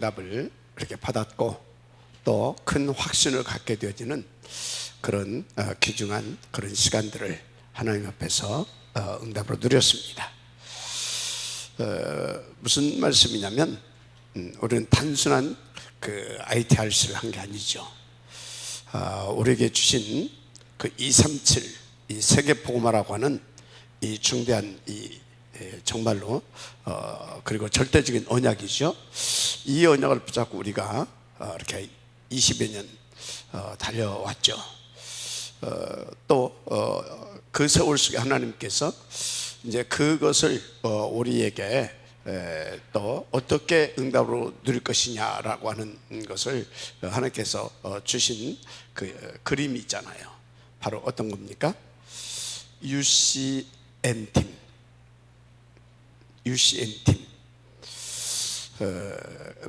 응답을 그렇게 받았고 또 큰 확신을 갖게 되어지는 그런 귀중한 그런 시간들을 하나님 앞에서 응답으로 누렸습니다. 무슨 말씀이냐면 우리는 단순한 그 ITRC를 한 게 아니죠. 우리에게 주신 그 237 이 세계복음화라고 하는 이 중대한 이 정말로 그리고 절대적인 언약이죠. 이 언약을 붙잡고 우리가 이렇게 20여 년 달려왔죠. 또 그 세월 속에 하나님께서 이제 그것을 우리에게 또 어떻게 응답으로 누릴 것이냐라고 하는 것을 하나님께서 주신 그 그림이 있잖아요. 바로 어떤 겁니까? UCN팀. UCN팀.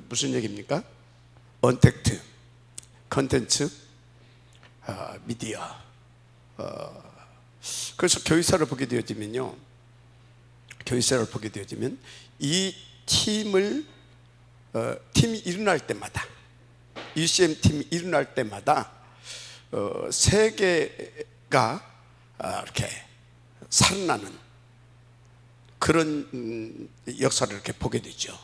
무슨 얘기입니까? 언택트, 컨텐츠, 미디어. 그래서 교회사를 보게 되어지면요, 교회사를 보게 되어지면 이 팀이 일어날 때마다, UCM 팀이 일어날 때마다 세계가 이렇게 살아나는 그런 역사를 이렇게 보게 되죠.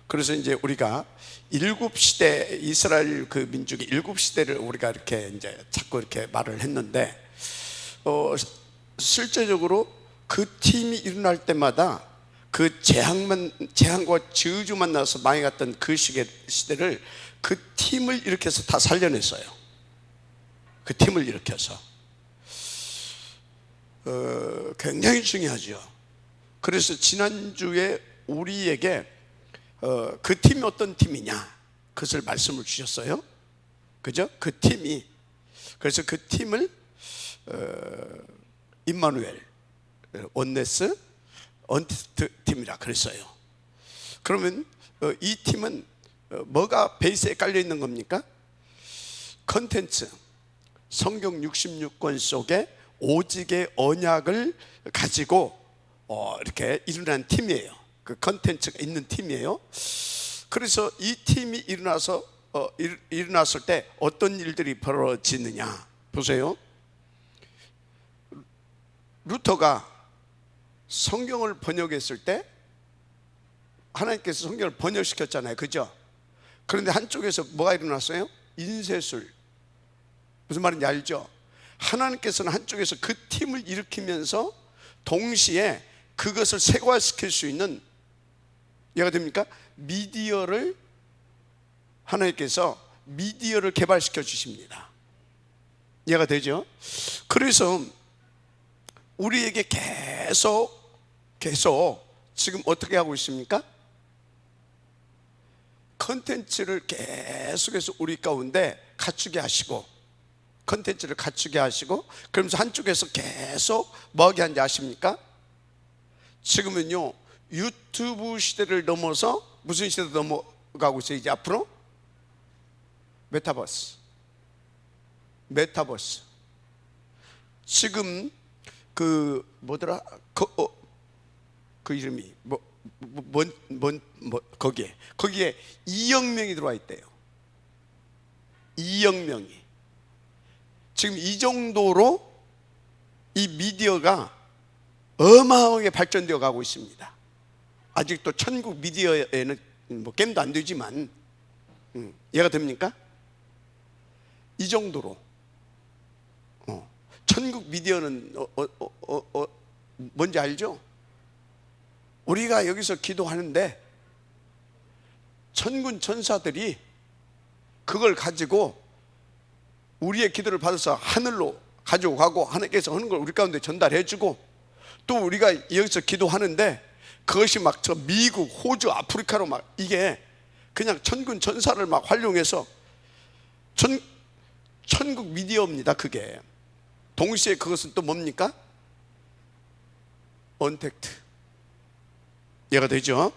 그래서 이제 우리가 일곱 시대, 이스라엘 그 민족의 일곱 시대를 우리가 이렇게 이제 자꾸 이렇게 말을 했는데, 실제적으로 그 팀이 일어날 때마다 그 재앙과 저주만 나서 망해갔던 그 시대를 그 팀을 일으켜서 다 살려냈어요. 그 팀을 일으켜서 굉장히 중요하죠. 그래서 지난주에 우리에게 그 팀이 어떤 팀이냐 그것을 말씀을 주셨어요. 그죠? 그 팀이, 그래서 그 팀을 임마누엘, 원네스, 언택트 팀이라 그랬어요. 그러면 이 팀은 뭐가 베이스에 깔려 있는 겁니까? 컨텐츠, 성경 66권 속에 오직의 언약을 가지고 이렇게 일어난 팀이에요. 그 컨텐츠가 있는 팀이에요. 그래서 이 팀이 일어났을 때 어떤 일들이 벌어지느냐 보세요. 루터가 성경을 번역했을 때 하나님께서 성경을 번역시켰잖아요. 그죠? 그런데 한쪽에서 뭐가 일어났어요? 인쇄술. 무슨 말인지 알죠? 하나님께서는 한쪽에서 그 팀을 일으키면서 동시에 그것을 세과시킬 수 있는, 이해가 됩니까? 하나님께서 미디어를 개발시켜 주십니다. 이해가 되죠? 그래서 우리에게 계속 지금 어떻게 하고 있습니까? 컨텐츠를 계속해서 우리 가운데 갖추게 하시고, 컨텐츠를 갖추게 하시고, 그러면서 한쪽에서 계속 뭐하게 하는지 아십니까? 지금은요 유튜브 시대를 넘어서 무슨 시대로 넘어가고 있어요? 이제 앞으로 메타버스. 지금 그 뭐더라? 그 이름이 거기에 2억 명이 들어와 있대요. 2억 명이. 지금 이 정도로 이 미디어가 어마어마하게 발전되어 가고 있습니다. 아직도 천국 미디어에는 뭐 게임도 안 되지만 이해가 됩니까? 이 정도로 천국 미디어는 뭔지 알죠? 우리가 여기서 기도하는데 천군 천사들이 그걸 가지고 우리의 기도를 받아서 하늘로 가지고 가고, 하나님께서 하는 걸 우리 가운데 전달해 주고, 또 우리가 여기서 기도하는데 그것이 막 저 미국, 호주, 아프리카로 막 이게 그냥 천군 천사를 막 활용해서 천국 미디어입니다. 그게 동시에 그것은 또 뭡니까? 언택트. 이해가 되죠?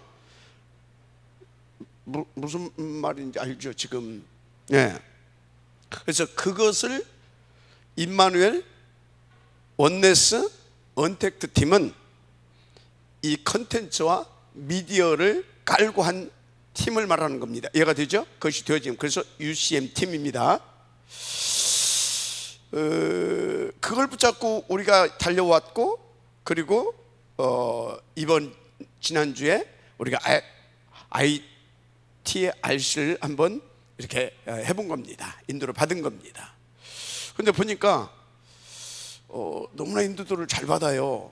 무슨 말인지 알죠 지금? 네. 그래서 그것을 임마누엘, 원네스, 언택트 팀은 이 컨텐츠와 미디어를 깔고 한 팀을 말하는 겁니다. 이해가 되죠? 그것이 되어지면, 그래서 UCM 팀입니다. 그걸 붙잡고 우리가 달려왔고, 그리고 이번 지난주에 우리가 IT의 RC를 한번 이렇게 해본 겁니다. 인도를 받은 겁니다. 근데 보니까 너무나 인도들을 잘 받아요.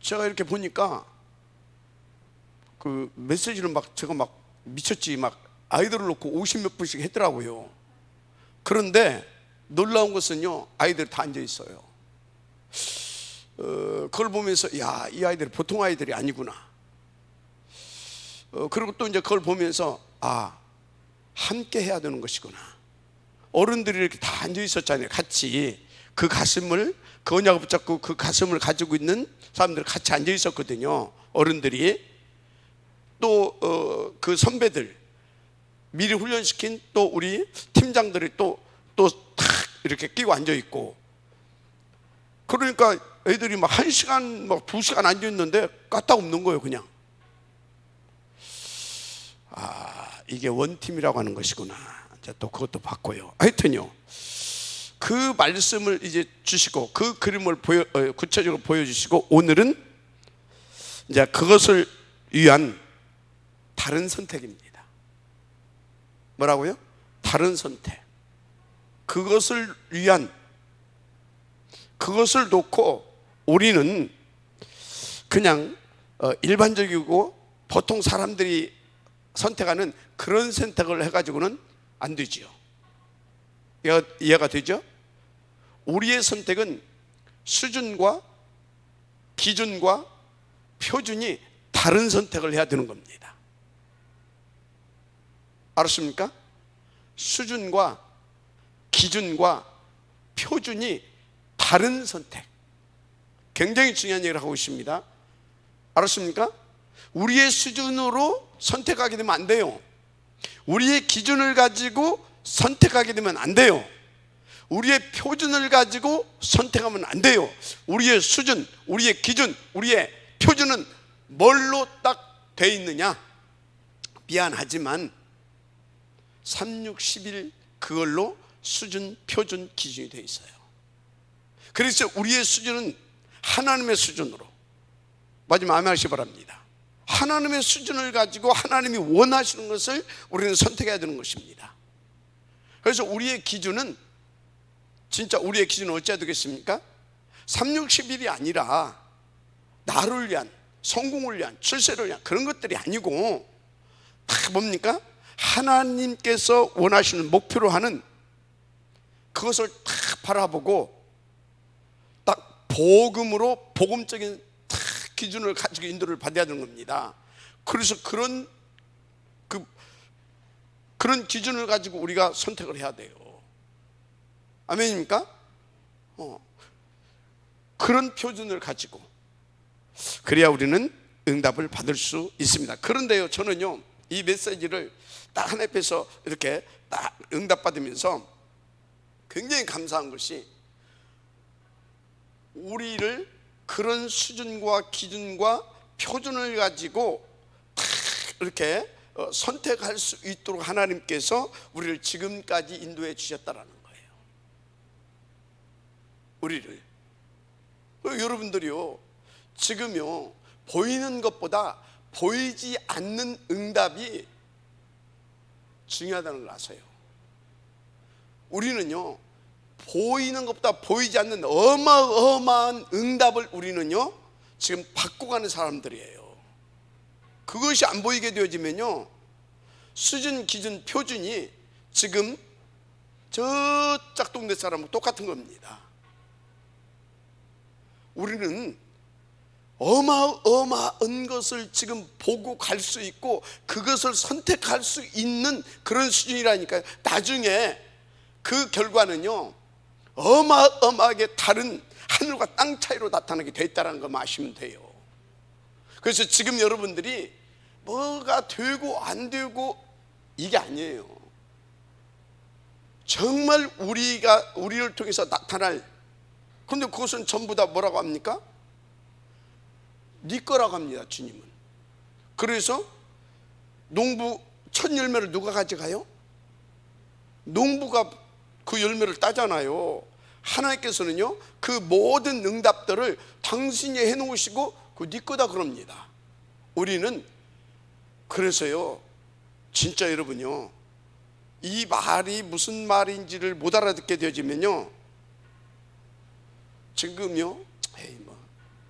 제가 이렇게 보니까 그 메시지를 막 제가 막 미쳤지, 막 아이들을 놓고 50몇 분씩 했더라고요. 그런데 놀라운 것은요, 아이들 다 앉아 있어요. 그걸 보면서 야, 이 아이들이 보통 아이들이 아니구나. 그리고 또 이제 그걸 보면서 아, 함께 해야 되는 것이구나. 어른들이 이렇게 다 앉아 있었잖아요. 같이 그 가슴을, 그 언약을 붙잡고 그 가슴을 가지고 있는 사람들 같이 앉아 있었거든요. 어른들이. 또 그 선배들, 미리 훈련시킨 또 우리 팀장들이 또 탁 이렇게 끼고 앉아 있고. 그러니까 애들이 막 1시간 막 2시간 앉아 있는데 까딱 없는 거예요. 그냥 이게 원팀이라고 하는 것이구나. 이제 또 그것도 봤고요. 하여튼요, 그 말씀을 이제 주시고 그 그림을 구체적으로 보여주시고, 오늘은 이제 그것을 위한 다른 선택입니다. 뭐라고요? 다른 선택. 그것을 위한, 그것을 놓고 우리는 그냥 일반적이고 보통 사람들이 선택하는 그런 선택을 해가지고는 안 되지요. 이해가 되죠? 우리의 선택은 수준과 기준과 표준이 다른 선택을 해야 되는 겁니다. 알았습니까? 수준과 기준과 표준이 다른 선택, 굉장히 중요한 얘기를 하고 있습니다. 알았습니까? 우리의 수준으로 선택하게 되면 안 돼요. 우리의 기준을 가지고 선택하게 되면 안 돼요. 우리의 표준을 가지고 선택하면 안 돼요. 우리의 수준, 우리의 기준, 우리의 표준은 뭘로 딱 돼 있느냐? 미안하지만 3611 그걸로 수준, 표준, 기준이 돼 있어요. 그래서 우리의 수준은 하나님의 수준으로, 마지막 아멘 하시기 바랍니다. 하나님의 수준을 가지고 하나님이 원하시는 것을 우리는 선택해야 되는 것입니다. 그래서 우리의 기준은, 진짜 우리의 기준은 어찌해야 되겠습니까? 3611이 아니라 나를 위한, 성공을 위한, 출세를 위한 그런 것들이 아니고 다 뭡니까? 하나님께서 원하시는 목표로 하는 그것을 딱 바라보고 딱 복음으로, 복음적인 딱 기준을 가지고 인도를 받아야 되는 겁니다. 그래서 그런 기준을 가지고 우리가 선택을 해야 돼요. 아멘입니까? 그런 표준을 가지고 그래야 우리는 응답을 받을 수 있습니다. 그런데요, 저는요, 이 메시지를 딱 하나님께서 이렇게 딱 응답받으면서 굉장히 감사한 것이, 우리를 그런 수준과 기준과 표준을 가지고 딱 이렇게 선택할 수 있도록 하나님께서 우리를 지금까지 인도해 주셨다라는 거예요. 우리를. 여러분들이요, 지금요, 보이는 것보다 보이지 않는 응답이 중요하다는 걸 아세요. 우리는요, 보이는 것보다 보이지 않는 어마어마한 응답을 우리는요 지금 받고 가는 사람들이에요. 그것이 안 보이게 되어지면요, 수준, 기준, 표준이 지금 저 짝동네 사람하고 똑같은 겁니다. 우리는 어마어마한 것을 지금 보고 갈 수 있고 그것을 선택할 수 있는 그런 수준이라니까요. 나중에 그 결과는요, 어마어마하게 다른 하늘과 땅 차이로 나타나게 돼 있다는 거 아시면 돼요. 그래서 지금 여러분들이 뭐가 되고 안 되고 이게 아니에요. 정말 우리를 통해서 나타날, 그런데 그것은 전부 다 뭐라고 합니까? 네 거라고 합니다. 주님은 그래서 농부 첫 열매를 누가 가져가요? 농부가 그 열매를 따잖아요. 하나님께서는요, 그 모든 응답들을 당신이 해놓으시고 그 네 거다 그럽니다. 우리는 그래서요, 진짜 여러분요, 이 말이 무슨 말인지를 못 알아듣게 되어지면요, 지금요, 에이 뭐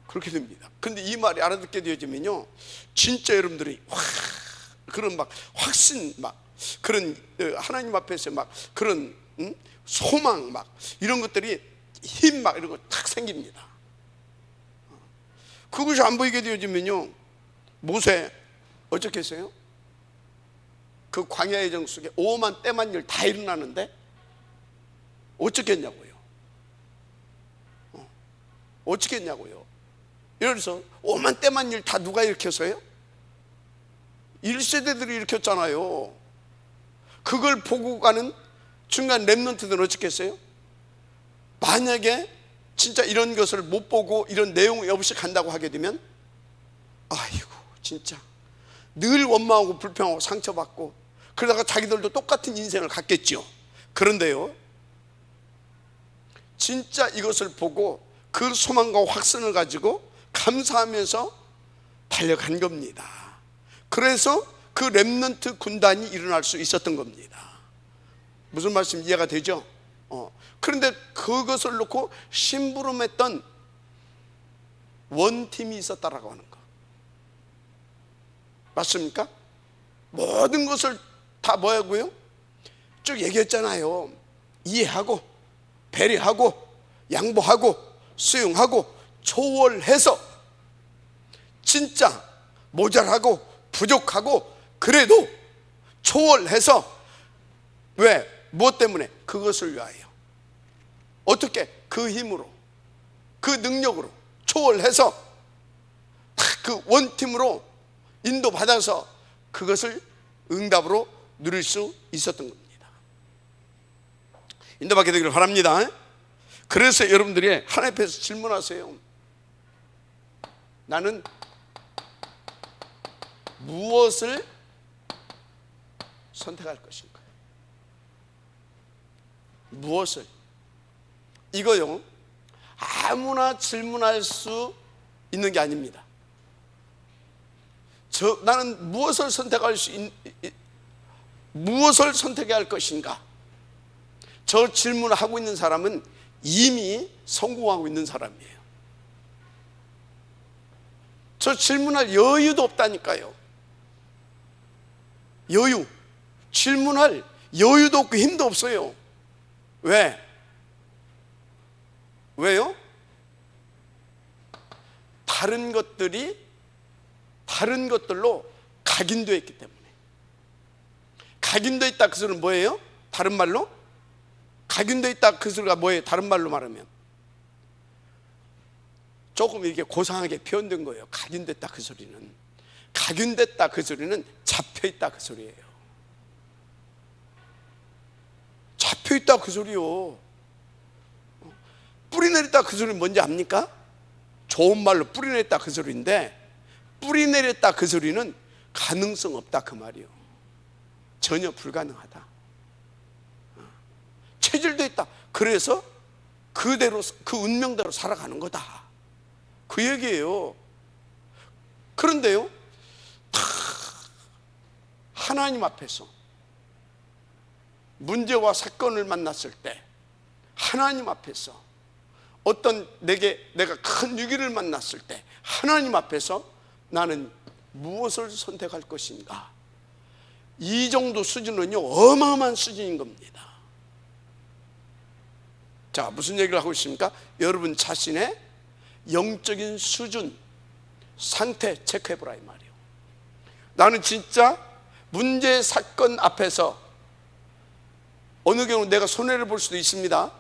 그렇게 됩니다. 근데 이 말이 알아듣게 되어지면요, 진짜 여러분들이 와, 그런 막 확신, 막 그런 하나님 앞에서 막 그런 소망, 막 이런 것들이 힘 막 이런 거 탁 생깁니다. 그것이 안 보이게 되어지면요, 모세 어쩌겠어요? 그 광야의 정 속에 오만 때만 일 다 일어나는데 어쩌겠냐고요. 어쩌겠냐고요. 예를 들어서 오만 때만 일 다 누가 일으켰어요? 1세대들이 일으켰잖아요. 그걸 보고 가는 중간 렘넌트들은 어쩌겠어요? 만약에 진짜 이런 것을 못 보고 이런 내용이 없이 간다고 하게 되면, 아이고 진짜 늘 원망하고 불평하고 상처받고 그러다가 자기들도 똑같은 인생을 갖겠죠. 그런데요, 진짜 이것을 보고 그 소망과 확신을 가지고 감사하면서 달려간 겁니다. 그래서 그 렘넌트 군단이 일어날 수 있었던 겁니다. 무슨 말씀 이해가 되죠? 그런데 그것을 놓고 심부름했던 원팀이 있었다라고 하는 거 맞습니까? 모든 것을 다 뭐하고요? 쭉 얘기했잖아요. 이해하고 배려하고 양보하고 수용하고 초월해서 진짜 모자라고 부족하고 그래도 초월해서, 왜? 무엇 때문에? 그것을 위하여. 어떻게? 그 힘으로, 그 능력으로 초월해서 그 원팀으로 인도받아서 그것을 응답으로 누릴 수 있었던 겁니다. 인도받게 되기를 바랍니다. 그래서 여러분들이 하나님 앞에서 질문하세요. 나는 무엇을 선택할 것인가? 무엇을? 이거요, 아무나 질문할 수 있는 게 아닙니다. 나는 무엇을 무엇을 선택해야 할 것인가? 저 질문을 하고 있는 사람은 이미 성공하고 있는 사람이에요. 저 질문할 여유도 없다니까요. 여유, 질문할 여유도 없고 힘도 없어요. 왜? 왜요? 다른 것들로 각인되어 있기 때문에. 각인되어 있다 그 소리는 뭐예요? 다른 말로? 각인되어 있다 그 소리가 뭐예요? 다른 말로 말하면 조금 이렇게 고상하게 표현된 거예요. 각인됐다 그 소리는. 각인됐다 그 소리는 잡혀있다 그 소리예요. 잡혀있다 그 소리요. 뿌리내렸다 그 소리는 뭔지 압니까? 좋은 말로 뿌리내렸다 그 소리인데, 뿌리내렸다 그 소리는 가능성 없다 그 말이요. 전혀 불가능하다. 체질되어 있다. 그래서 그대로 그 운명대로 살아가는 거다. 그 얘기예요. 그런데요, 다 하나님 앞에서 문제와 사건을 만났을 때, 하나님 앞에서 어떤 내가 큰 위기를 만났을 때 하나님 앞에서 나는 무엇을 선택할 것인가? 이 정도 수준은요, 어마어마한 수준인 겁니다. 자, 무슨 얘기를 하고 있습니까? 여러분 자신의 영적인 수준, 상태 체크해보라 이 말이에요. 나는 진짜 문제 사건 앞에서 어느 경우는 내가 손해를 볼 수도 있습니다.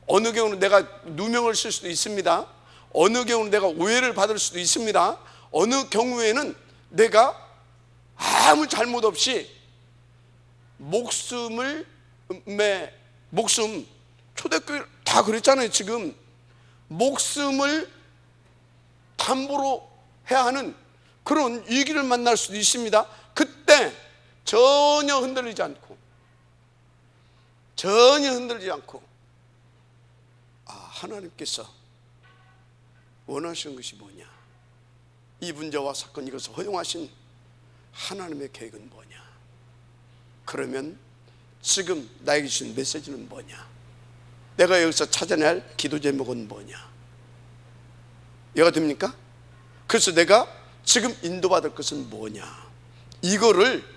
어느 경우는 내가 누명을 쓸 수도 있습니다. 어느 경우는 내가 오해를 받을 수도 있습니다. 어느 경우에는 내가 아무 잘못 없이 목숨, 초대교회 다 그랬잖아요. 지금 목숨을 담보로 해야 하는 그런 위기를 만날 수도 있습니다. 그때 전혀 흔들리지 않고 하나님께서 원하시는 것이 뭐냐, 이 문제와 사건, 이것을 허용하신 하나님의 계획은 뭐냐, 그러면 지금 나에게 주신 메시지는 뭐냐, 내가 여기서 찾아내야 할 기도 제목은 뭐냐, 이해가 됩니까? 그래서 내가 지금 인도받을 것은 뭐냐, 이거를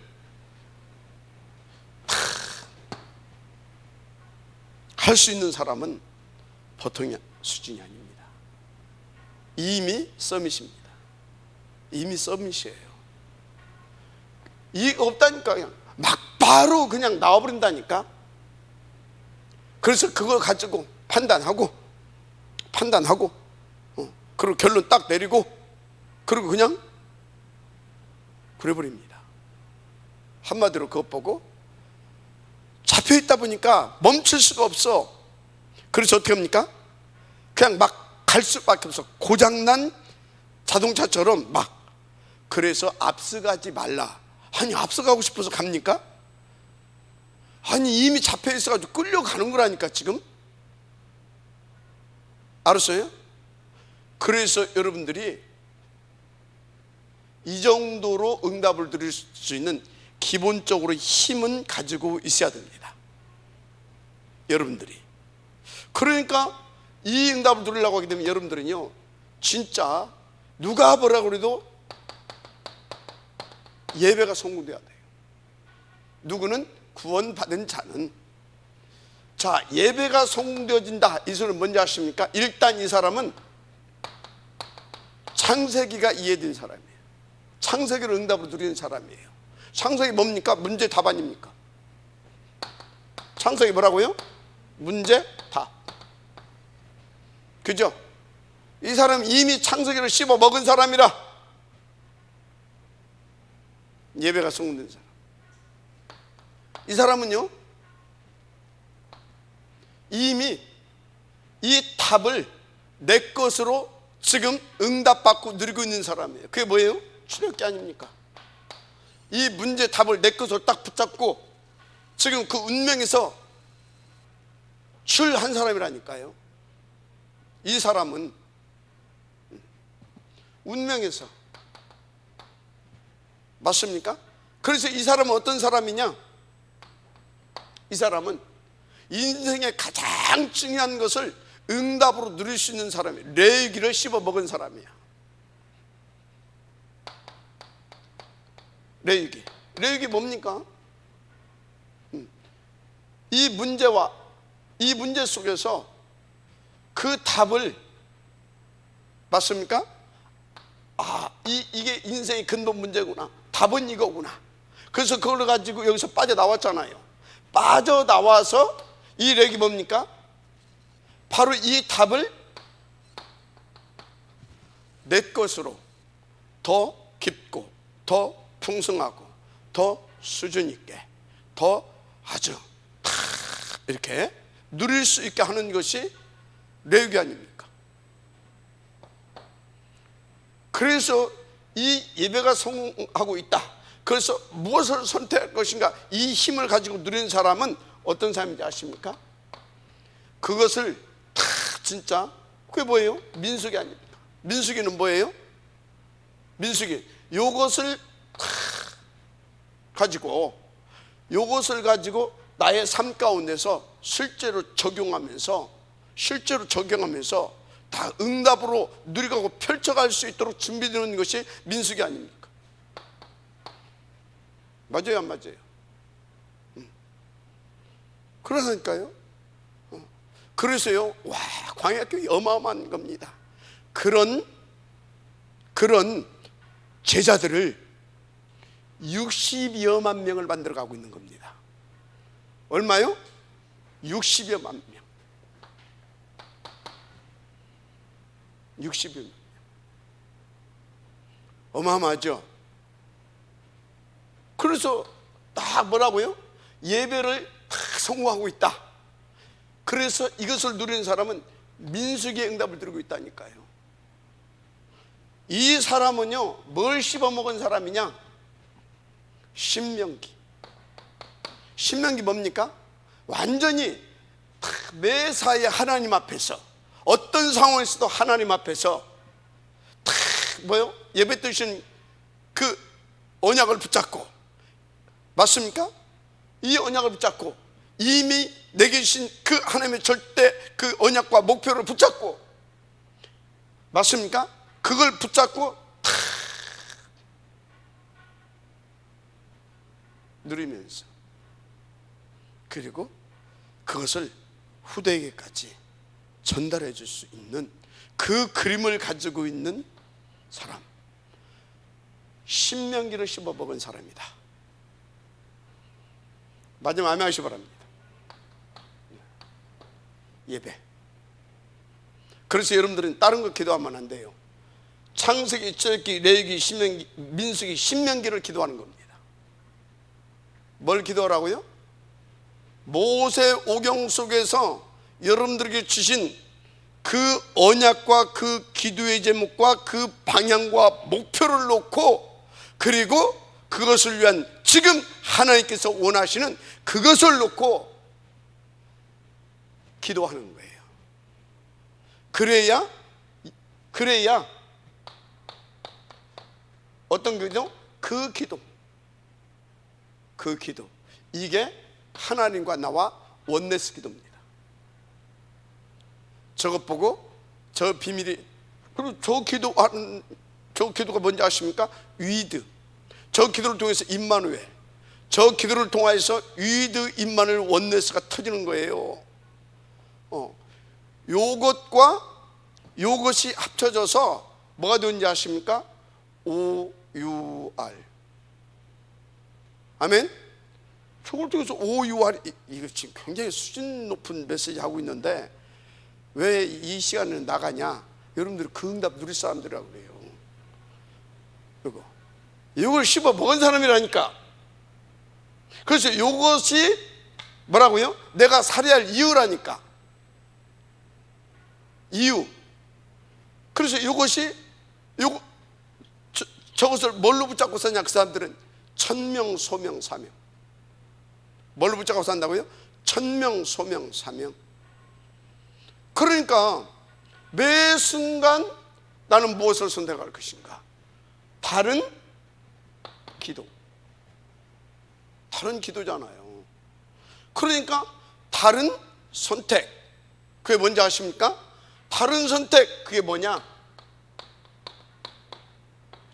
할 수 있는 사람은 보통의 수준이 아닙니다. 이미 서밋입니다. 이미 서밋이에요. 이게 없다니까. 그냥 막 바로 그냥 나와버린다니까. 그래서 그걸 가지고 판단하고 그리고 결론 딱 내리고 그리고 그냥 그래버립니다. 한마디로 그것 보고 잡혀있다 보니까 멈출 수가 없어. 그래서 어떻게 합니까? 그냥 막 갈 수밖에 없어. 고장난 자동차처럼 막. 그래서 앞서가지 말라. 아니, 앞서가고 싶어서 갑니까? 아니, 이미 잡혀있어가지고 끌려가는 거라니까 지금. 알았어요? 그래서 여러분들이 이 정도로 응답을 드릴 수 있는 기본적으로 힘은 가지고 있어야 됩니다. 여러분들이. 그러니까 이 응답을 누리려고 하게 되면 여러분들은요, 진짜 누가 뭐라고 그래도 예배가 성공돼야 돼요. 누구는? 구원받은 자는. 자, 예배가 성공되어진다, 이 소리는 뭔지 아십니까? 일단 이 사람은 창세기가 이해된 사람이에요. 창세기를 응답으로 누리는 사람이에요. 창세기 뭡니까? 문제 답 아닙니까? 창세기 뭐라고요? 문제 답. 그죠? 이 사람 이미 창세기를 씹어 먹은 사람이라. 예배가 성공된 사람. 이 사람은요, 이미 이 답을 내 것으로 지금 응답받고 누리고 있는 사람이에요. 그게 뭐예요? 출애굽기 아닙니까? 이 문제 답을 내 것으로 딱 붙잡고 지금 그 운명에서 출한 사람이라니까요. 이 사람은 운명에서, 맞습니까? 그래서 이 사람은 어떤 사람이냐? 이 사람은 인생의 가장 중요한 것을 응답으로 누릴 수 있는 사람이에요. 레위기를 씹어 먹은 사람이야. 레위기 뭡니까? 이 문제와 이 문제 속에서 그 답을, 맞습니까? 이게 인생의 근본 문제구나, 답은 이거구나. 그래서 그걸 가지고 여기서 빠져나왔잖아요. 빠져나와서 이 레위기 뭡니까? 바로 이 답을 내 것으로 더 깊고 더 풍성하고 더 수준 있게 더 아주 이렇게 누릴 수 있게 하는 것이 레위기 아닙니까? 그래서 이 예배가 성공하고 있다. 그래서 무엇을 선택할 것인가, 이 힘을 가지고 누리는 사람은 어떤 사람인지 아십니까? 그것을 다 진짜, 그게 뭐예요? 민수기 아닙니까? 민수기는 뭐예요? 민수기, 요것을 가지고 나의 삶 가운데서 실제로 적용하면서 다 응답으로 누리고 펼쳐갈 수 있도록 준비되는 것이 민수기 아닙니까? 맞아요, 안 맞아요? 그러니까요. 그래서요, 와, 광야교회 어마어마한 겁니다. 그런 제자들을 60여만 명을 만들어가고 있는 겁니다. 얼마요? 60여만 명. 60여만 명. 어마어마하죠? 그래서 다 뭐라고요? 예배를 다 성공하고 있다. 그래서 이것을 누리는 사람은 민수기의 응답을 들고 있다니까요. 이 사람은요, 뭘 씹어먹은 사람이냐? 신명기. 신명기 뭡니까? 완전히 매사에 하나님 앞에서, 어떤 상황에서도 하나님 앞에서 뭐요? 예배 드신 그 언약을 붙잡고, 맞습니까? 이 언약을 붙잡고, 이미 내게 주신 그 하나님의 절대 그 언약과 목표를 붙잡고, 맞습니까? 그걸 붙잡고 누리면서, 그리고 그것을 후대에게까지 전달해 줄 수 있는 그 그림을 가지고 있는 사람, 신명기를 씹어먹은 사람이다. 마지막 아멘 하시기 바랍니다. 예배. 그래서 여러분들은 다른 거 기도하면 안 돼요. 창세기, 출애굽기, 레위기, 신명기, 민수기, 신명기를 기도하는 겁니다. 뭘 기도하라고요? 모세 오경 속에서 여러분들에게 주신 그 언약과 그 기도의 제목과 그 방향과 목표를 놓고, 그리고 그것을 위한 지금 하나님께서 원하시는 그것을 놓고 기도하는 거예요. 그래야 어떤 기도? 그 기도. 이게 하나님과 나와 원네스 기도입니다. 저것 보고 저 비밀이, 그리고 저 기도가 뭔지 아십니까? 위드. 저 기도를 통해서 임마누엘, 저 기도를 통해서 위드 임마누엘 원네스가 터지는 거예요. 요것과 요것이 합쳐져서 뭐가 되는지 아십니까? OUR. 아멘. 저걸 통해서 OUR, 이거 지금 굉장히 수준 높은 메시지 하고 있는데 왜 이 시간에 나가냐? 여러분들이 그 응답 누릴 사람들이라고 그래요. 이걸 씹어 먹은 사람이라니까. 그래서 이것이 뭐라고요? 내가 살해할 이유라니까. 이유. 그래서 저것을 뭘로 붙잡고 사냐? 그 사람들은 천명, 소명, 사명. 뭘로 붙잡고 산다고요? 천명, 소명, 사명. 그러니까 매 순간 나는 무엇을 선택할 것인가? 다른 기도잖아요. 그러니까 다른 선택. 그게 뭔지 아십니까? 다른 선택, 그게 뭐냐?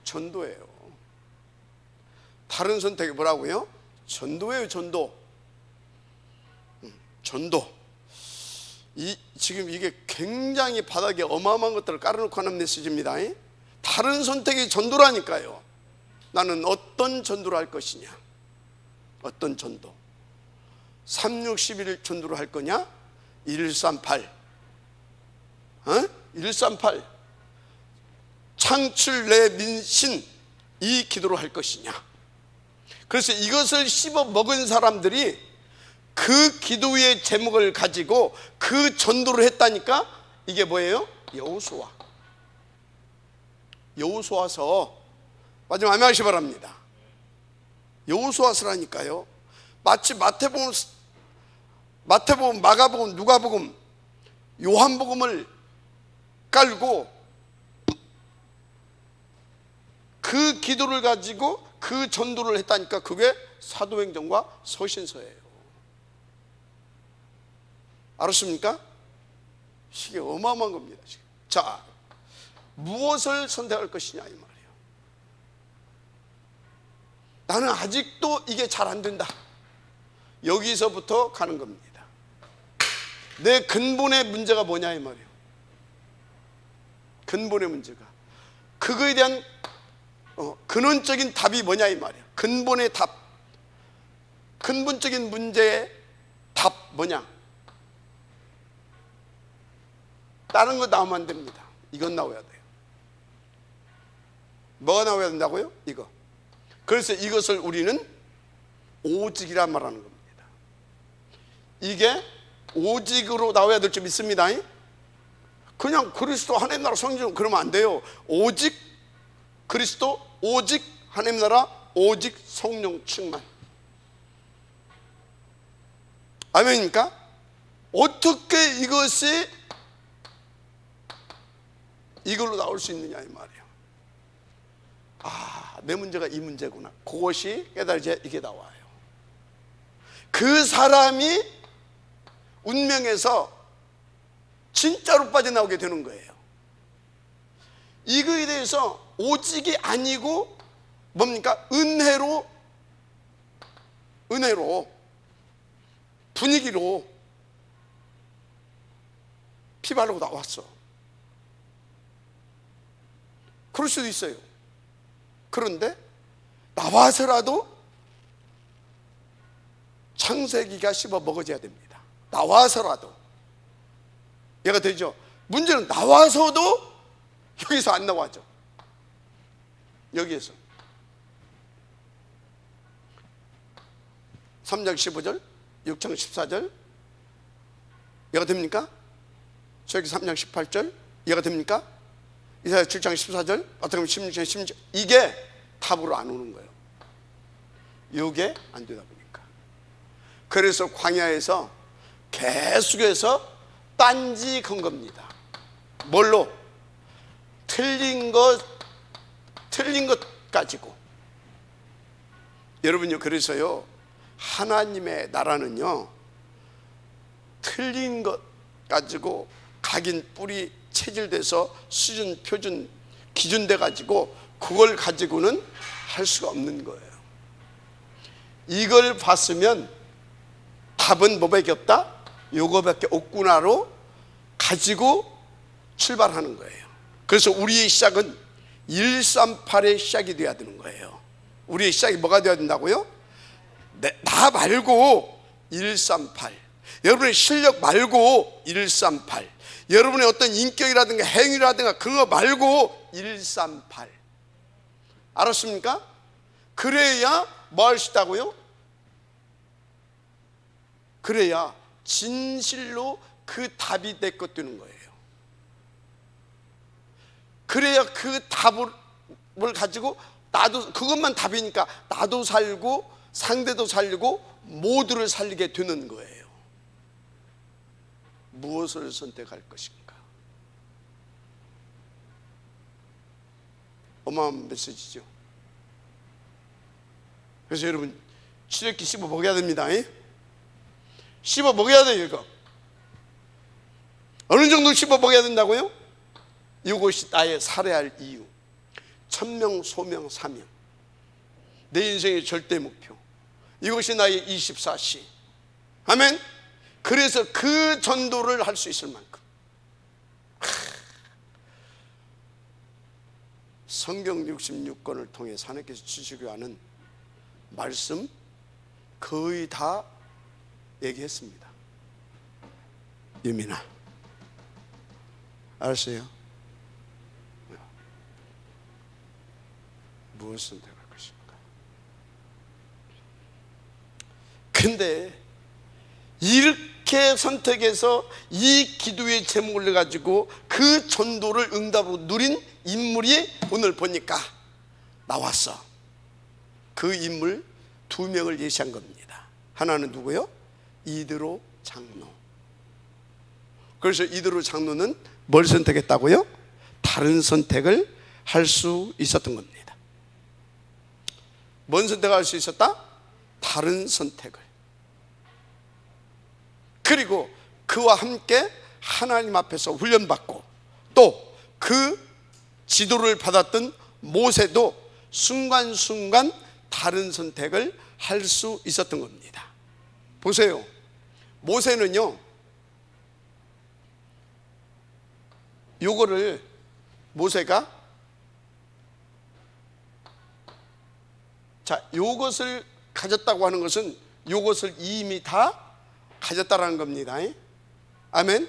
전도예요. 다른 선택이 뭐라고요? 전도예요. 전도. 지금 이게 굉장히 바닥에 어마어마한 것들을 깔아놓고 하는 메시지입니다. 다른 선택이 전도라니까요. 나는 어떤 전도를 할 것이냐? 어떤 전도? 361 전도를 할 거냐? 138 138 창출 내 민신, 이 기도를 할 것이냐? 그래서 이것을 씹어 먹은 사람들이 그 기도의 제목을 가지고 그 전도를 했다니까. 이게 뭐예요? 여호수아서. 마지막 아멘 하시기 바랍니다. 여호수아서라니까요. 마치 마태복음, 마가복음, 누가복음, 요한복음을 깔고 그 기도를 가지고 그 전도를 했다니까. 그게 사도행전과 서신서예요. 알았습니까? 이게 어마어마한 겁니다. 지금. 자, 무엇을 선택할 것이냐 이 말이에요. 나는 아직도 이게 잘 안 된다. 여기서부터 가는 겁니다. 내 근본의 문제가 뭐냐 이 말이에요. 근본의 문제가, 그거에 대한 근원적인 답이 뭐냐 이 말이에요. 근본의 답, 근본적인 문제의 답 뭐냐? 다른 거 나오면 안 됩니다. 이건 나와야 돼요. 뭐가 나와야 된다고요? 이거. 그래서 이것을 우리는 오직이란 말하는 겁니다. 이게 오직으로 나와야 될 줄 믿습니다. 그냥 그리스도 하나님 나라 성경 그러면 안 돼요. 오직 그리스도, 오직 하나님 나라, 오직 성령 충만. 아멘입니까? 어떻게 이것이 이걸로 나올 수 있느냐 이 말이에요. 아, 내 문제가 이 문제구나. 그것이 깨달아져야 이게 나와요. 그 사람이 운명에서 진짜로 빠져나오게 되는 거예요. 이거에 대해서 오직이 아니고 뭡니까? 은혜로 분위기로 피 바르고 나왔어. 그럴 수도 있어요. 그런데 나와서라도 창세기가 씹어 먹어져야 됩니다. 나와서라도. 얘가 되죠. 문제는 나와서도 여기서 안 나와죠. 여기에서 3장 15절, 6장 14절 이해가 됩니까? 저기 3장 18절 이해가 됩니까? 이사야 7장 14절, 어떻게 보면 16장 16절 이게 답으로 안 오는 거예요. 이게 안 되다 보니까. 그래서 광야에서 계속해서 딴지 건 겁니다. 뭘로? 틀린 것 가지고. 여러분요, 그래서요 하나님의 나라는요 틀린 것 가지고 각인 뿌리 체질돼서 수준 표준 기준 돼 가지고 그걸 가지고는 할 수가 없는 거예요. 이걸 봤으면 답은 뭐밖에 없다? 요거밖에 없구나로 가지고 출발하는 거예요. 그래서 우리의 시작은 138의 시작이 돼야 되는 거예요. 우리의 시작이 뭐가 돼야 된다고요? 나 말고 138. 여러분의 실력 말고 138. 여러분의 어떤 인격이라든가 행위라든가 그거 말고 138. 알았습니까? 그래야 뭐 할 수 있다고요? 그래야 진실로 그 답이 내 것 되는 거예요. 그래야 그 답을 가지고 나도 그것만 답이니까 나도 살고 상대도 살고 모두를 살리게 되는 거예요. 무엇을 선택할 것인가? 어마어마한 메시지죠. 그래서 여러분 출애굽기 씹어 먹여야 됩니다. 씹어 먹여야 돼요. 이거 어느 정도 씹어 먹여야 된다고요? 이것이 나의 살아야 할 이유. 천명, 소명, 사명. 내 인생의 절대 목표. 이것이 나의 24시. 아멘. 그래서 그 전도를 할 수 있을 만큼 성경 66권을 통해 하나님께서 주시고 하는 말씀 거의 다 얘기했습니다. 유민아, 알았어요? 무엇을 선택할 것인가? 근데 이렇게 선택해서 이 기도의 제목을 가지고 그 전도를 응답으로 누린 인물이 오늘 보니까 나왔어. 그 인물 2명을 예시한 겁니다. 하나는 누구요? 이드로 장로. 그래서 이드로 장로는 뭘 선택했다고요? 다른 선택을 할 수 있었던 겁니다. 뭔 선택을 할 수 있었다? 다른 선택을. 그리고 그와 함께 하나님 앞에서 훈련받고 또 그 지도를 받았던 모세도 순간순간 다른 선택을 할 수 있었던 겁니다. 보세요. 모세는요 요거를 모세가 요것을 가졌다고 하는 것은 요것을 이미 다 가졌다라는 겁니다. 아멘.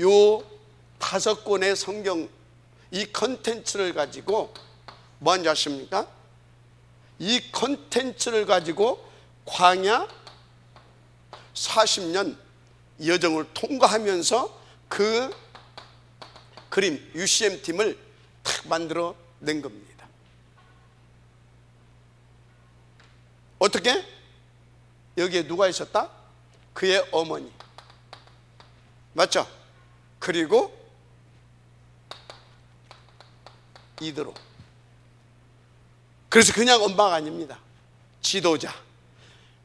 요 5권의 성경 이 컨텐츠를 가지고 뭐 하는지 아십니까? 이 컨텐츠를 가지고 광야 40년 여정을 통과하면서 그 그림 UCM 팀을 탁 만들어 낸 겁니다. 어떻게? 여기에 누가 있었다? 그의 어머니. 맞죠? 그리고 이드로. 그래서 그냥 엄마가 아닙니다. 지도자.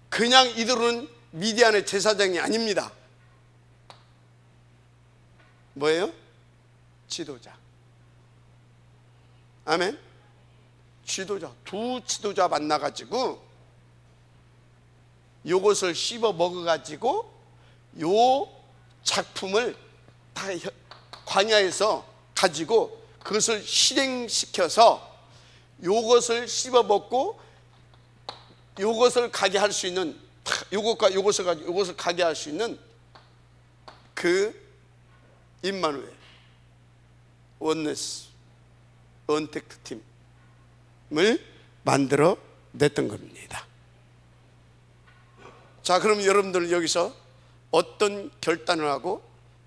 그냥 이드로는 미디안의 제사장이 아닙니다. 뭐예요? 지도자. 아멘. 지도자. 두 지도자 만나가지고 요것을 씹어 먹어가지고 요 작품을 다 광야에서 가지고 그것을 실행시켜서 요것을 씹어 먹고 요것을 가게 할 수 있는, 요것과 요것을 가지고 요것을 가게 할 수 있는 그 임마누엘 원네스 언택트 팀을 만들어 냈던 겁니다. 자, 그럼 여러분들 여기서 어떤 결단을 하고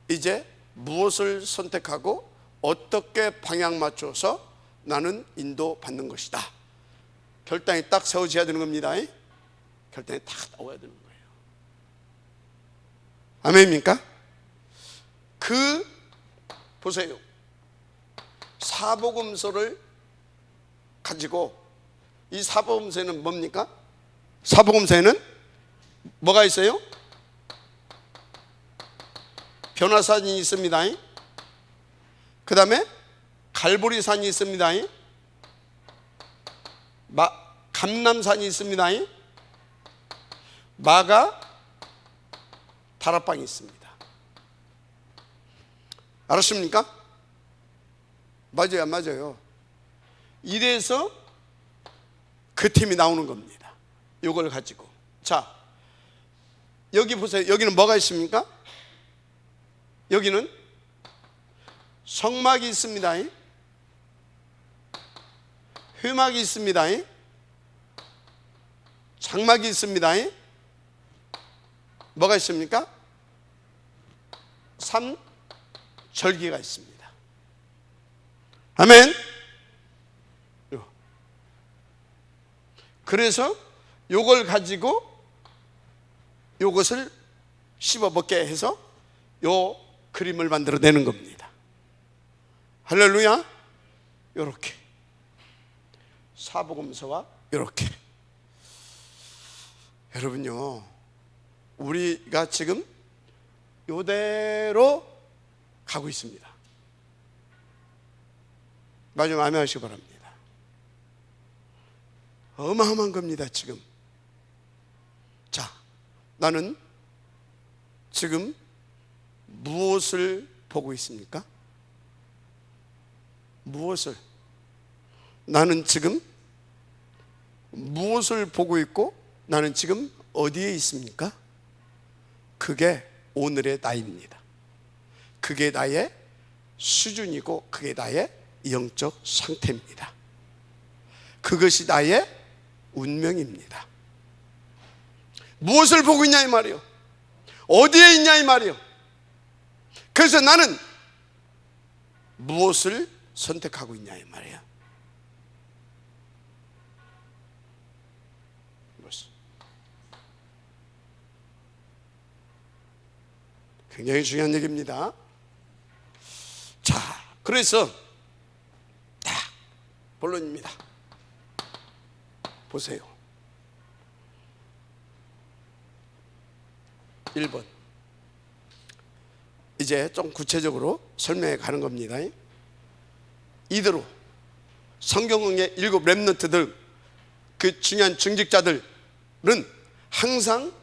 이제 무엇을 선택하고 어떻게 방향 맞춰서 나는 인도받는 것이다. 결단이 딱 세워져야 되는 겁니다. 결단이 딱 나와야 되는 거예요. 아멘입니까? 보세요. 사복음서를 가지고, 이 사복음서에는 뭡니까? 사복음서에는 뭐가 있어요? 변화산이 있습니다. 그 다음에 갈보리산이 있습니다. 감람산이 있습니다. 마가 다락방이 있습니다. 알았습니까? 맞아요, 안 맞아요? 이래서 그 팀이 나오는 겁니다. 이걸 가지고. 자, 여기 보세요. 여기는 뭐가 있습니까? 여기는 성막이 있습니다. 회막이 있습니다. 장막이 있습니다. 뭐가 있습니까? 절기가 있습니다. 아멘. 그래서 요걸 가지고 요것을 씹어 먹게 해서 요 그림을 만들어내는 겁니다. 할렐루야. 요렇게 사복음서와 요렇게. 여러분요, 우리가 지금 요대로 가고 있습니다. 마지막 아멘 하시기 바랍니다. 어마어마한 겁니다, 지금. 자, 나는 지금 무엇을 보고 있습니까? 무엇을? 나는 지금 무엇을 보고 있고 나는 지금 어디에 있습니까? 그게 오늘의 나입니다. 그게 나의 수준이고 그게 나의 영적 상태입니다. 그것이 나의 운명입니다. 무엇을 보고 있냐 이 말이요. 어디에 있냐 이 말이요. 그래서 나는 무엇을 선택하고 있냐 이 말이야. 굉장히 중요한 얘기입니다. 자, 그래서 본론입니다. 보세요. 1번. 이제 좀 구체적으로 설명해 가는 겁니다. 이대로 성경의 7 렘넌트들, 그 중요한 중직자들은 항상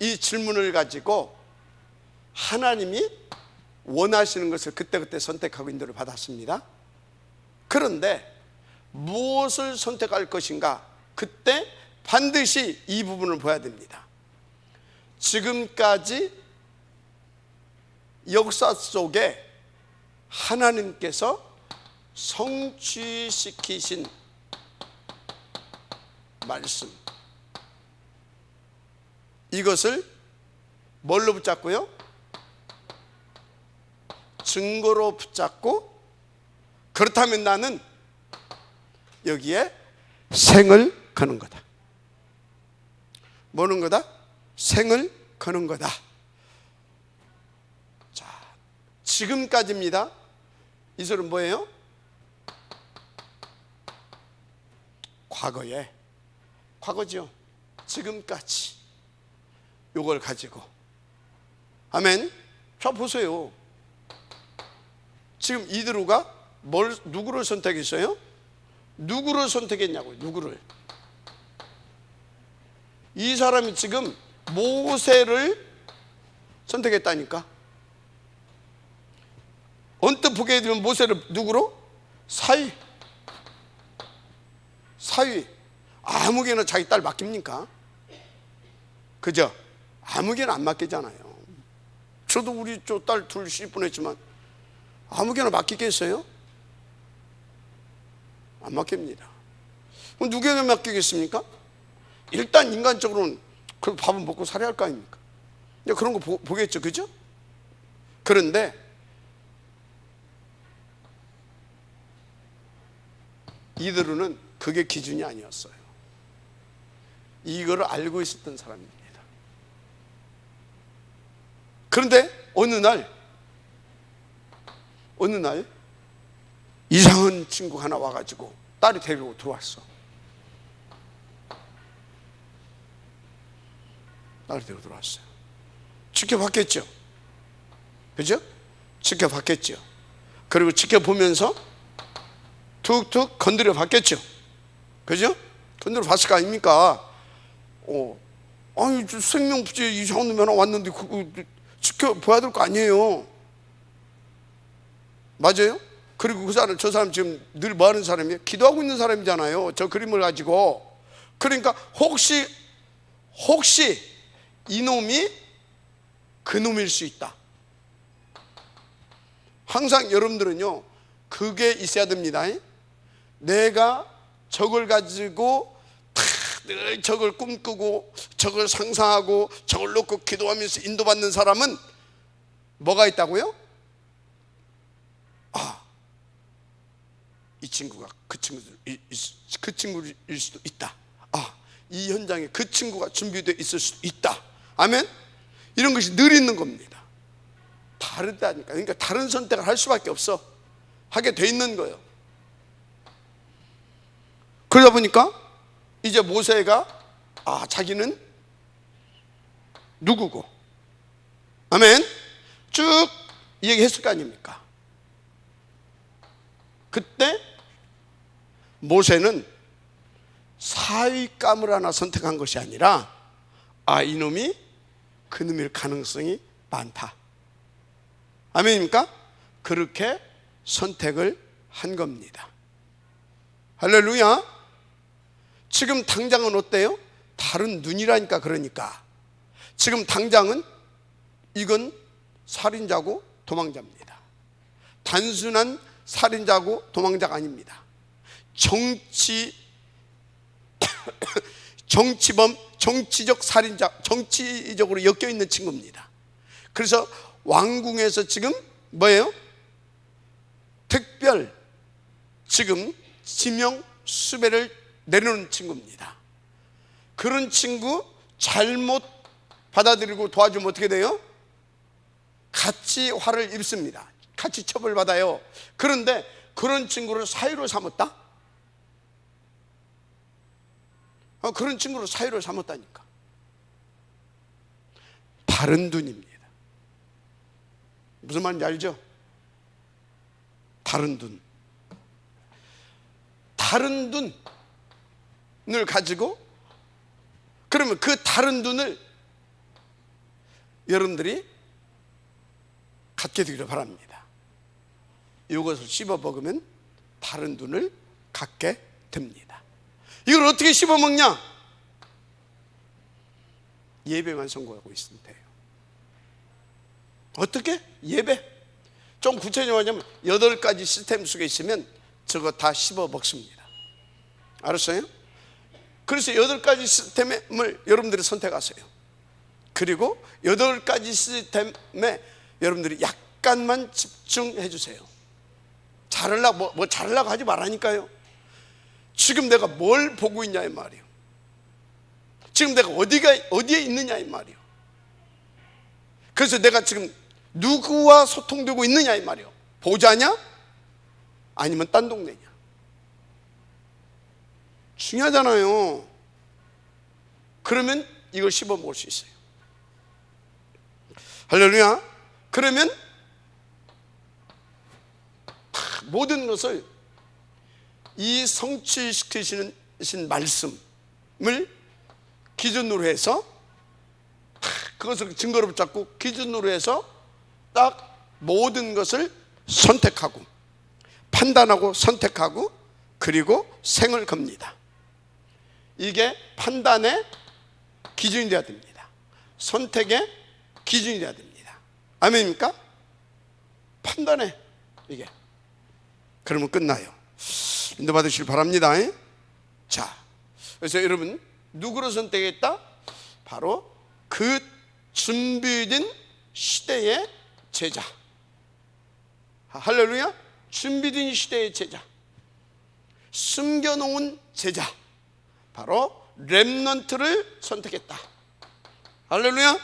이 질문을 가지고 하나님이 원하시는 것을 그때그때 선택하고 인도를 받았습니다. 그런데 무엇을 선택할 것인가? 그때 반드시 이 부분을 봐야 됩니다. 지금까지 역사 속에 하나님께서 성취시키신 말씀, 이것을 뭘로 붙잡고요? 증거로 붙잡고, 그렇다면 나는 여기에 생을 거는 거다. 뭐는 거다? 생을 거는 거다. 자, 지금까지입니다. 이 소리는 뭐예요? 과거죠. 지금까지 요걸 가지고. 아멘. 자, 보세요. 지금 이드루가 누구를 선택했어요? 누구를 선택했냐고요. 누구를? 이 사람이 지금 모세를 선택했다니까. 언뜻 보게 되면 모세를 누구로? 사위. 아무개나 자기 딸 맡깁니까? 그죠? 아무개나 안 맡기잖아요. 저도 우리 딸 둘 뻔했지만 아무개나 맡기겠어요? 안 맡깁니다. 그럼 누구에게 맡기겠습니까? 일단 인간적으로는 그 밥은 먹고 살아야 할 거 아닙니까? 그런 거 보겠죠, 그죠? 그런데 이드루는 그게 기준이 아니었어요. 이거를 알고 있었던 사람입니다. 그런데 어느 날 이상한 친구가 하나 와가지고 딸이 데리고 들어왔어. 딸이 데리고 들어왔어요. 지켜봤겠죠? 그죠? 지켜봤겠죠? 그리고 지켜보면서 툭툭 건드려 봤겠죠? 그죠? 건드려 봤을 거 아닙니까? 아니, 생명부지에 이상한 놈이 하나 왔는데 그거 지켜봐야 될 거 아니에요? 맞아요? 그리고 저 사람 지금 늘 뭐 하는 사람이에요? 기도하고 있는 사람이잖아요. 저 그림을 가지고. 그러니까 혹시 이놈이 그 놈일 수 있다. 항상 여러분들은요, 그게 있어야 됩니다. 내가 저걸 가지고 늘 저걸 꿈꾸고 저걸 상상하고 저걸 놓고 기도하면서 인도받는 사람은 뭐가 있다고요? 이 친구가 그 친구일 수도 있다. 이 현장에 그 친구가 준비되어 있을 수도 있다. 아멘? 이런 것이 늘 있는 겁니다. 다르다니까. 그러니까 다른 선택을 할 수밖에 없어. 하게 돼 있는 거예요. 그러다 보니까 이제 모세가 자기는 누구고, 아멘, 쭉 얘기했을 거 아닙니까? 그때 모세는 사위감을 하나 선택한 것이 아니라 이놈이 그놈일 가능성이 많다. 아멘입니까? 그렇게 선택을 한 겁니다. 할렐루야. 지금 당장은 어때요? 다른 눈이라니까. 그러니까 지금 당장은 이건 살인자고 도망자입니다. 단순한 살인자고 도망자가 아닙니다. 정치범, 정치적 살인자, 정치적으로 엮여있는 친구입니다. 그래서 왕궁에서 지금 뭐예요? 특별 지금 지명 수배를 내려놓은 친구입니다. 그런 친구 잘못 받아들이고 도와주면 어떻게 돼요? 같이 화를 입습니다. 같이 처벌받아요. 그런데 그런 친구를 사위로 삼았다? 그런 친구를 사위로 삼았다니까. 다른 눈입니다. 무슨 말인지 알죠? 다른 눈. 다른 눈을 가지고, 그러면 그 다른 눈을 여러분들이 갖게 되기를 바랍니다. 이것을 씹어 먹으면 다른 눈을 갖게 됩니다. 이걸 어떻게 씹어 먹냐? 예배만 선고하고 있으면 돼요. 어떻게? 예배. 좀 구체적으로 하자면 8가지 시스템 속에 있으면 저거 다 씹어 먹습니다. 알았어요? 그래서 8가지 시스템을 여러분들이 선택하세요. 그리고 8가지 시스템에 여러분들이 약간만 집중해 주세요. 잘하려고 뭐 잘하려고 하지 말라니까요. 지금 내가 뭘 보고 있냐 이 말이에요. 지금 내가 어디에 있느냐 이 말이에요. 그래서 내가 지금 누구와 소통되고 있느냐 이 말이에요. 보자냐? 아니면 딴 동네냐? 중요하잖아요. 그러면 이걸 씹어 먹을 수 있어요. 할렐루야. 그러면 모든 것을 이 성취시키시는 말씀을 기준으로 해서, 그것을 증거로 붙잡고 기준으로 해서 딱 모든 것을 선택하고 판단하고 선택하고 그리고 생을 겁니다. 이게 판단의 기준이 되어야 됩니다. 선택의 기준이 되어야 됩니다. 아멘입니까? 판단해 이게. 그러면 끝나요. 인도받으시길 바랍니다. 자, 그래서 여러분 누구를 선택했다? 바로 그 준비된 시대의 제자. 할렐루야. 준비된 시대의 제자, 숨겨놓은 제자, 바로 렘넌트를 선택했다. 할렐루야.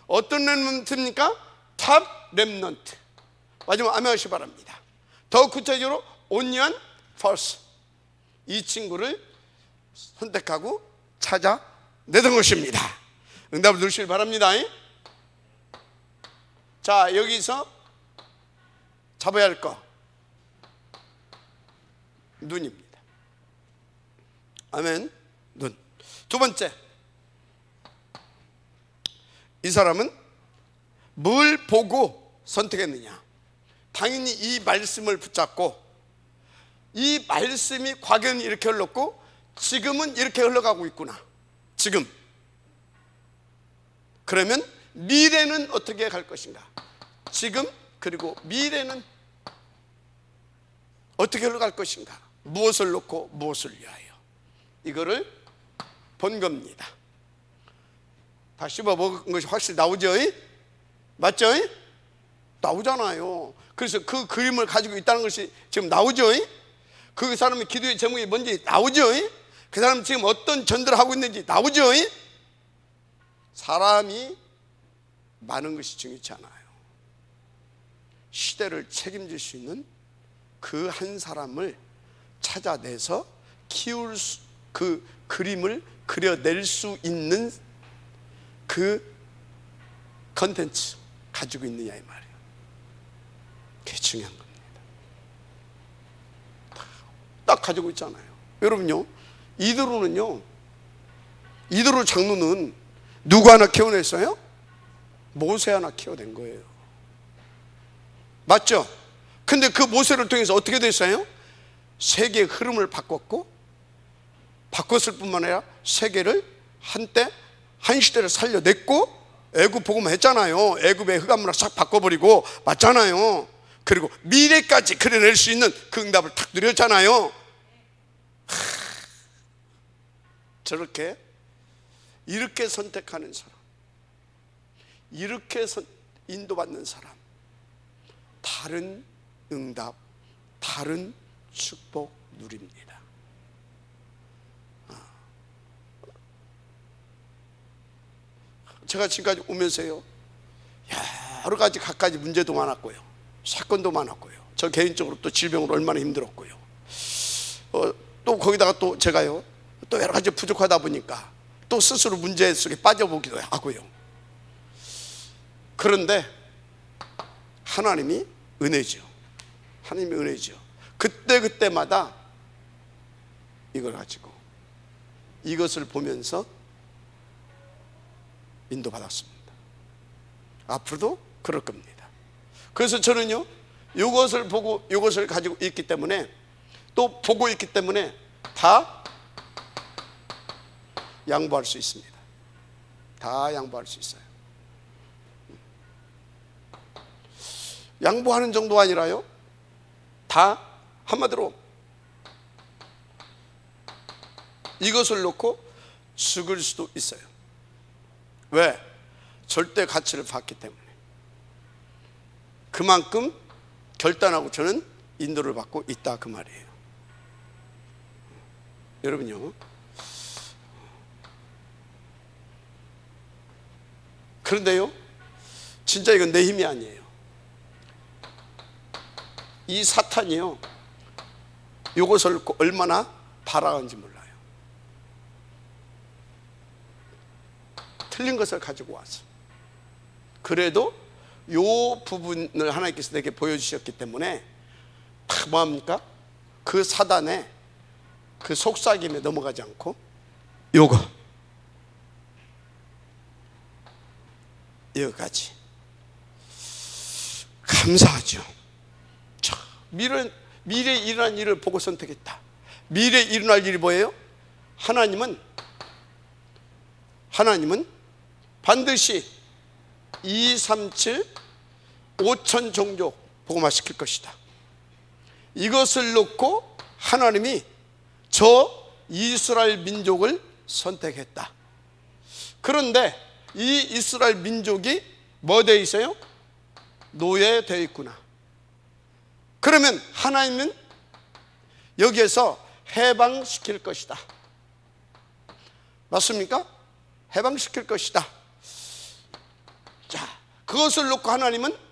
어떤 렘넌트입니까? 탑 렘넌트. 마지막 아멘 하시기 바랍니다. 더 구체적으로 온유한 퍼스, 이 친구를 선택하고 찾아내던 것입니다. 응답을 누리시길 바랍니다. 자, 여기서 잡아야 할 거 눈입니다. 아멘. 눈. 두 번째, 이 사람은 뭘 보고 선택했느냐? 당연히 이 말씀을 붙잡고, 이 말씀이 과거는 이렇게 흘렀고 지금은 이렇게 흘러가고 있구나. 지금. 그러면 미래는 어떻게 갈 것인가? 지금 그리고 미래는 어떻게 흘러갈 것인가? 무엇을 놓고 무엇을 위하여? 이거를 본 겁니다. 다 씹어 먹은 것이 확실히 나오죠? 맞죠? 나오잖아요. 그래서 그 그림을 가지고 있다는 것이 지금 나오죠? 그 사람의 기도의 제목이 뭔지 나오죠? 그 사람은 지금 어떤 전도를 하고 있는지 나오죠? 사람이 많은 것이 중요치 않아요. 시대를 책임질 수 있는 그 한 사람을 찾아내서 키울 그 그림을 그려낼 수 있는 그 컨텐츠 가지고 있느냐 이 말이에요. 그게 중요한 겁니다. 딱 가지고 있잖아요. 여러분요, 이드로는요, 이드로 장로는 누구 하나 키워냈어요? 모세 하나 키워낸 거예요. 맞죠? 근데 그 모세를 통해서 어떻게 됐어요? 세계의 흐름을 바꿨을 뿐만 아니라 세계를 한때 한 시대를 살려냈고, 애굽 복음을 했잖아요. 애굽의 흑암문화 싹 바꿔버리고, 맞잖아요. 그리고 미래까지 그려낼 수 있는 그 응답을 탁 누렸잖아요. 저렇게 이렇게 선택하는 사람, 이렇게 인도받는 사람, 다른 응답, 다른 축복 누립니다. 제가 지금까지 오면서요, 여러 가지 갖가지 문제도 많았고요, 사건도 많았고요, 저 개인적으로 또 질병으로 얼마나 힘들었고요, 또 거기다가 또 제가요 또 여러 가지 부족하다 보니까 또 스스로 문제 속에 빠져보기도 하고요. 그런데 하나님이 은혜죠. 하나님의 은혜죠. 그때마다 이걸 가지고, 이것을 보면서 인도받았습니다. 앞으로도 그럴 겁니다. 그래서 저는요, 이것을 보고 이것을 가지고 있기 때문에, 또 보고 있기 때문에 다 양보할 수 있습니다. 다 양보할 수 있어요. 양보하는 정도가 아니라요, 다 한마디로 이것을 놓고 죽을 수도 있어요. 왜? 절대 가치를 봤기 때문에. 그만큼 결단하고 저는 인도를 받고 있다 그 말이에요. 여러분요, 그런데요, 진짜 이건 내 힘이 아니에요. 이 사탄이요, 이것을 얼마나 바라는지 몰라요. 틀린 것을 가지고 와서, 그래도 이 부분을 하나님께서 내게 보여주셨기 때문에 뭐합니까? 그 사단의 그 속삭임에 넘어가지 않고 여기까지 감사하죠. 자, 미래에 일어날 일을 보고 선택했다. 미래에 일어날 일이 뭐예요? 하나님은 반드시 237 5천 종족 복음화시킬 것이다. 이것을 놓고 하나님이 저 이스라엘 민족을 선택했다. 그런데 이 이스라엘 민족이 뭐 되어 있어요? 노예되어 있구나. 그러면 하나님은 여기에서 해방시킬 것이다. 맞습니까? 해방시킬 것이다. 자, 그것을 놓고 하나님은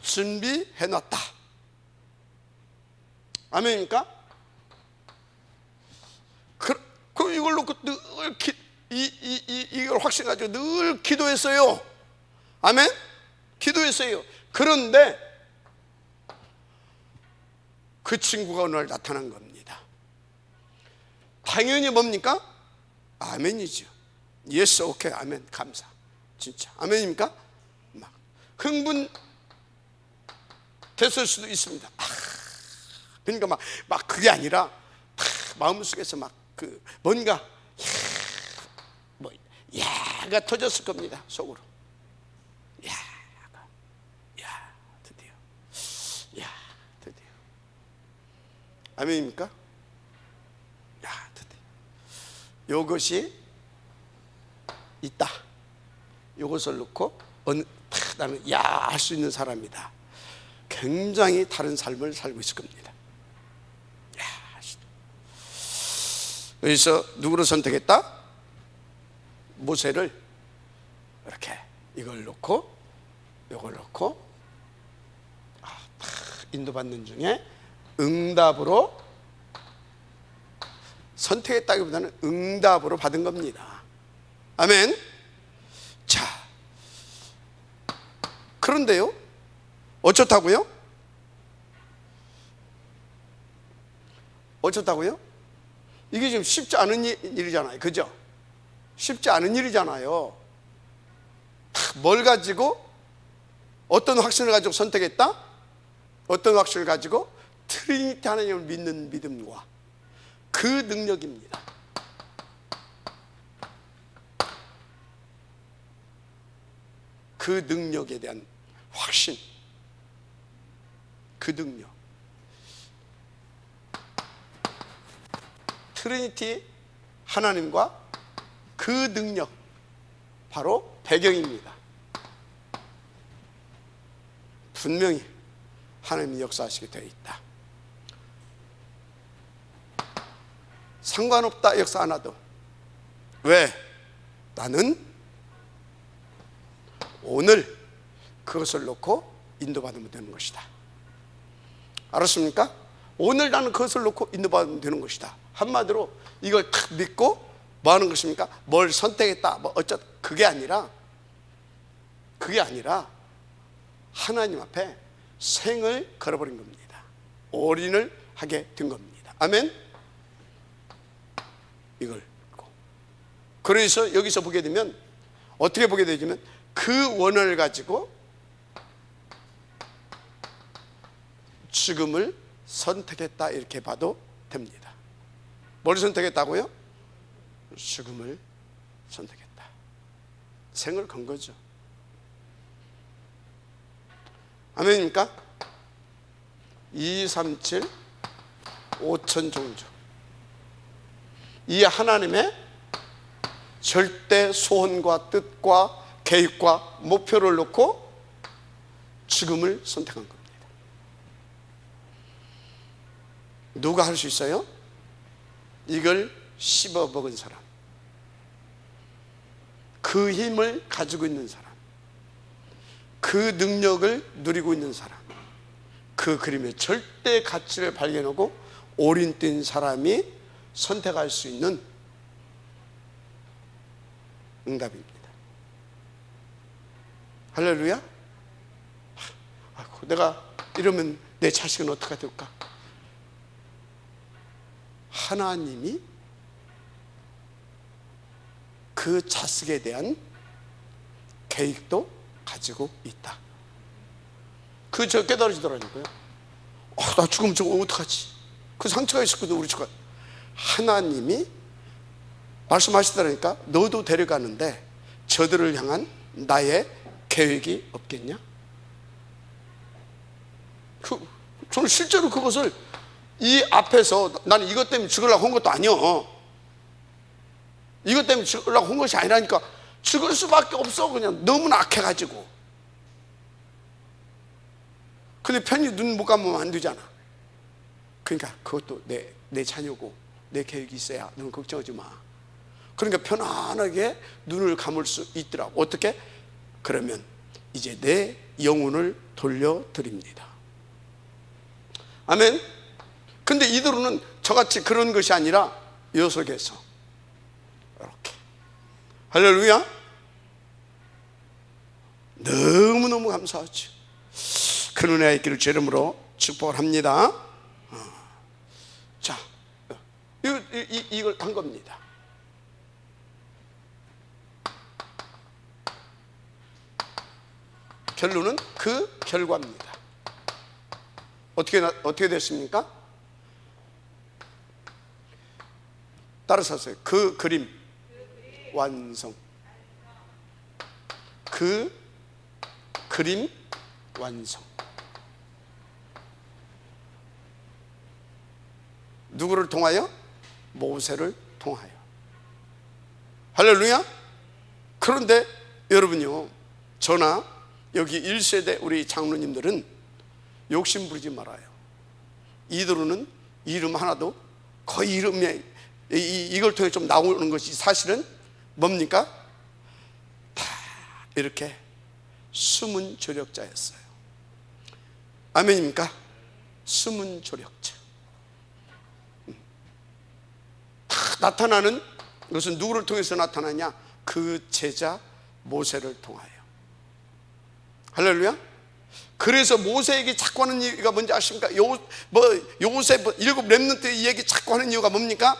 준비해놨다. 아멘입니까? 그 이걸 놓고 늘 이걸 확신가지고 늘 기도했어요. 아멘? 기도했어요. 그런데 그 친구가 오늘 나타난 겁니다. 당연히 뭡니까? 아멘이죠. 예스, 오케이, 아멘, 감사. 진짜 아멘입니까? 막 흥분 됐을 수도 있습니다. 그러니까 막 그게 아니라 마음속에서 막 그 뭔가 야가 터졌을 겁니다. 속으로 드디어 아멘입니까? 드디어 이것이 있다. 이것을 놓고 나는 할 수 있는 사람이다. 굉장히 다른 삶을 살고 있을 겁니다. 그래서 누구를 선택했다? 모세를 이렇게 이걸 놓고 이걸 놓고 인도받는 중에 응답으로 선택했다기보다는 응답으로 받은 겁니다. 아멘. 자, 그런데요, 어쩌다고요? 이게 지금 쉽지 않은 일이잖아요. 그죠? 쉽지 않은 일이잖아요. 뭘 가지고, 어떤 확신을 가지고 선택했다? 어떤 확신을 가지고? 트리니티 하나님을 믿는 믿음과 그 능력입니다. 그 능력에 대한 확신, 그 능력, 트리니티 하나님과 그 능력, 바로 배경입니다. 분명히 하나님이 역사하시게 되어 있다. 상관없다, 역사 안 하도. 왜? 나는 오늘 그것을 놓고 인도받으면 되는 것이다. 알았습니까? 오늘 나는 그것을 놓고 인도받으면 되는 것이다. 한마디로 이걸 탁 믿고 뭐 하는 것입니까? 뭘 선택했다, 뭐 어쩌다, 그게 아니라 하나님 앞에 생을 걸어버린 겁니다. 올인을 하게 된 겁니다. 아멘. 이걸 그래서 여기서 보게 되면 어떻게 보게 되냐면 그 원을 가지고 죽음을 선택했다, 이렇게 봐도 됩니다. 뭘 선택했다고요? 죽음을 선택했다. 생을 건 거죠. 아멘입니까? 237 5천 종족, 이 하나님의 절대 소원과 뜻과 계획과 목표를 놓고 죽음을 선택한 겁니다. 누가 할 수 있어요? 이걸 씹어 먹은 사람, 그 힘을 가지고 있는 사람, 그 능력을 누리고 있는 사람, 그 그림의 절대 가치를 발견하고 올인된 사람이 선택할 수 있는 응답입니다. 할렐루야. 내가 이러면 내 자식은 어떻게 될까? 하나님이 그 자식에 대한 계획도 가지고 있다. 저 깨달아지더라고요. 나 죽으면 저거 어떡하지? 그 상처가 있었거든, 우리 집안. 하나님이 말씀하시더라니까. 너도 데려가는데 저들을 향한 나의 계획이 없겠냐? 저는 실제로 그것을 이 앞에서, 나는 이것 때문에 죽으려고 한 것도 아니요, 이것 때문에 죽으려고 한 것이 아니라니까. 죽을 수밖에 없어. 그냥 너무나 악해가지고. 근데 편히 눈 못 감으면 안 되잖아. 그러니까 그것도 내 자녀고 내 계획이 있어야 너는 걱정하지 마. 그러니까 편안하게 눈을 감을 수 있더라고. 어떻게? 그러면 이제 내 영혼을 돌려드립니다. 아멘. 근데 이들은 저같이 그런 것이 아니라 요 속에서 이렇게, 할렐루야. 너무너무 감사하죠. 그 은혜가 있기를 주 이름으로 축복을 합니다. 자, 이걸 한 겁니다. 결론은 그 결과입니다. 어떻게 됐습니까? 따라서 하세요. 그 그림 완성. 그 그림 완성. 누구를 통하여? 모세를 통하여. 할렐루야. 그런데 여러분요, 저나 여기 1세대 우리 장로님들은 욕심 부리지 말아요. 이들은 이름 하나도, 거의 이름에 이걸 통해 좀 나오는 것이 사실은 뭡니까? 다 이렇게 숨은 조력자였어요. 아멘입니까? 숨은 조력자. 다 나타나는 것은 누구를 통해서 나타나냐? 그 제자 모세를 통하여. 할렐루야. 그래서 모세에게 자꾸 하는 이유가 뭔지 아십니까? 요셉 일곱 렘넌트 얘기 자꾸 하는 이유가 뭡니까?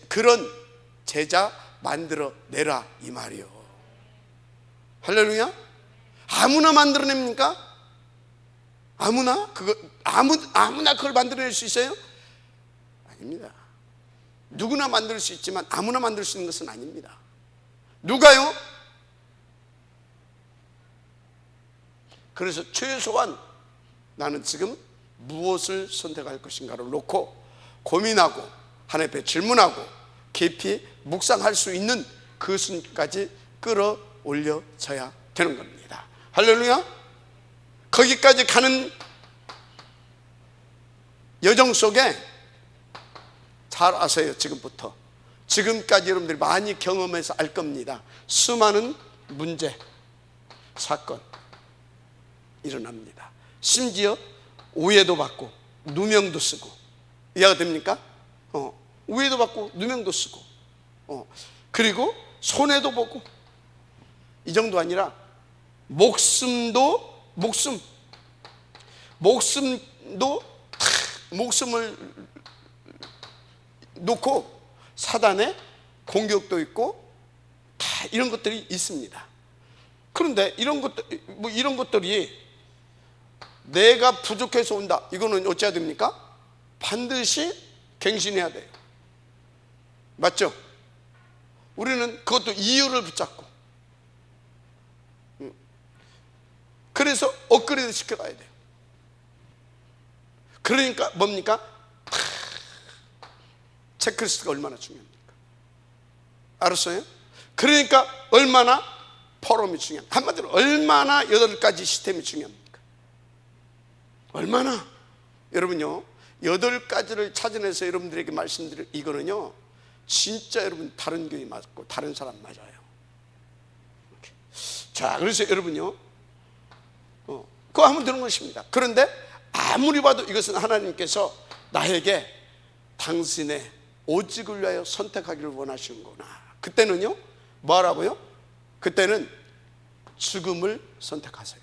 그런 제자 만들어 내라, 이 말이요. 할렐루야. 아무나 만들어냅니까? 아무나 그걸 만들어낼 수 있어요? 아닙니다. 누구나 만들 수 있지만 아무나 만들 수 있는 것은 아닙니다. 누가요? 그래서 최소한 나는 지금 무엇을 선택할 것인가를 놓고 고민하고 하나님 앞에 질문하고 깊이 묵상할 수 있는 그 순간까지 끌어올려져야 되는 겁니다. 할렐루야. 거기까지 가는 여정 속에 잘 아세요. 지금까지 여러분들이 많이 경험해서 알 겁니다. 수많은 문제, 사건 일어납니다. 심지어 오해도 받고 누명도 쓰고. 이해가 됩니까? 오해도 받고 누명도 쓰고, 그리고 손해도 보고. 이 정도 아니라 목숨도 목숨을 놓고 사단의 공격도 있고 다 이런 것들이 있습니다. 그런데 이런 것들이 내가 부족해서 온다, 이거는 어찌해야 됩니까? 반드시 갱신해야 돼요. 맞죠? 우리는 그것도 이유를 붙잡고, 그래서 업그레이드 시켜가야 돼요. 그러니까 뭡니까? 체크리스트가 얼마나 중요합니까? 알았어요? 그러니까 얼마나 포럼이 중요합니다. 한마디로 얼마나 8가지 시스템이 중요합니까? 얼마나. 여러분요, 8가지를 찾아내서 여러분들에게 말씀드릴 이거는요, 진짜 여러분 다른 교회 맞고 다른 사람 맞아요. 자, 그래서 여러분요, 그거 한번 들은 것입니다. 그런데 아무리 봐도 이것은 하나님께서 나에게 당신의 오직을 위하여 선택하기를 원하시는구나. 그때는요, 뭐 하라고요? 그때는 죽음을 선택하세요.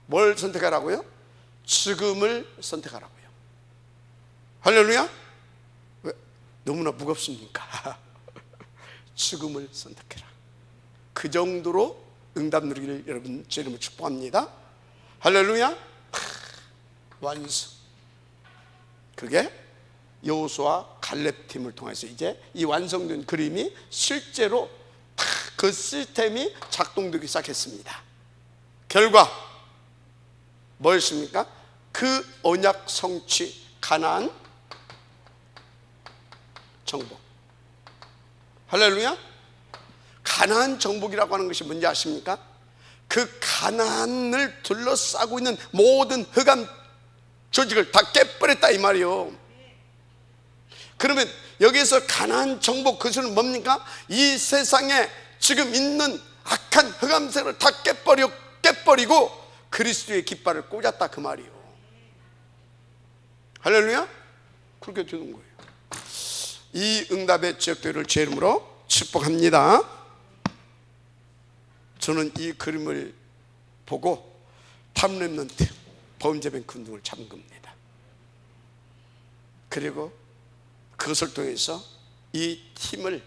뭘 선택하라고요? 죽음을 선택하라고요. 할렐루야? 왜? 너무나 무겁습니까? 죽음을 선택해라. 그 정도로 응답 누리기를 여러분 제 이름으로 축복합니다. 할렐루야. 완성. 그게 여호수아 갈렙 팀을 통해서 이제 이 완성된 그림이 실제로 그 시스템이 작동되기 시작했습니다. 결과 뭐였습니까? 그 언약 성취, 가나안 정복. 할렐루야. 가나안 정복이라고 하는 것이 뭔지 아십니까? 그 가나안을 둘러싸고 있는 모든 흑암 조직을 다 깨버렸다 이 말이요. 그러면 여기서 가나안 정복, 그것은 뭡니까? 이 세상에 지금 있는 악한 흑암색을 다 깨버리고 그리스도의 깃발을 꽂았다 그 말이요. 할렐루야. 그렇게 되는 거예요. 이 응답의 지역들을 제 이름으로 축복합니다. 저는 이 그림을 보고 탑렘넌트 범죄뱅크 등을 잡은 겁니다. 그리고 그것을 통해서 이 팀을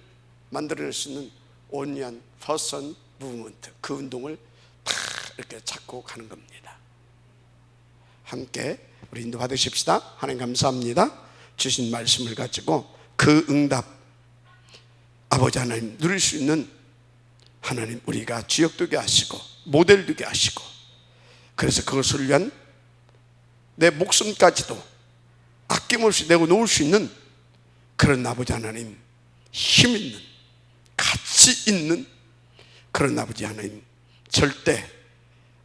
만들어낼 수 있는 온리한 퍼슨 무브먼트, 그 운동을 다 이렇게 찾고 가는 겁니다. 함께 우리 인도 받으십시다. 하나님 감사합니다. 주신 말씀을 가지고 그 응답 아버지 하나님 누릴 수 있는 하나님 우리가 주역되게 하시고 모델 되게 하시고, 그래서 그것을 위한 내 목숨까지도 아낌없이 내고 놓을 수 있는 그런 아버지 하나님, 힘 있는, 가치 있는 그런 아버지 하나님, 절대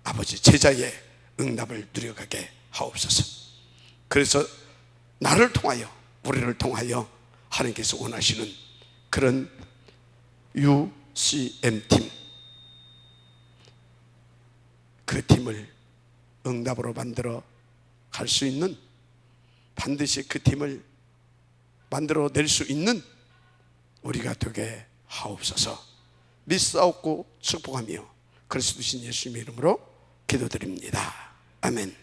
아버지 제자의 응답을 누려가게 하옵소서. 그래서 나를 통하여, 우리를 통하여 하나님께서 원하시는 그런 UCM팀, 그 팀을 응답으로 만들어 갈 수 있는, 반드시 그 팀을 만들어 낼 수 있는 우리가 되게 하옵소서. 믿사옵고 축복하며 그리스도 신 예수님의 이름으로 기도드립니다. 아멘.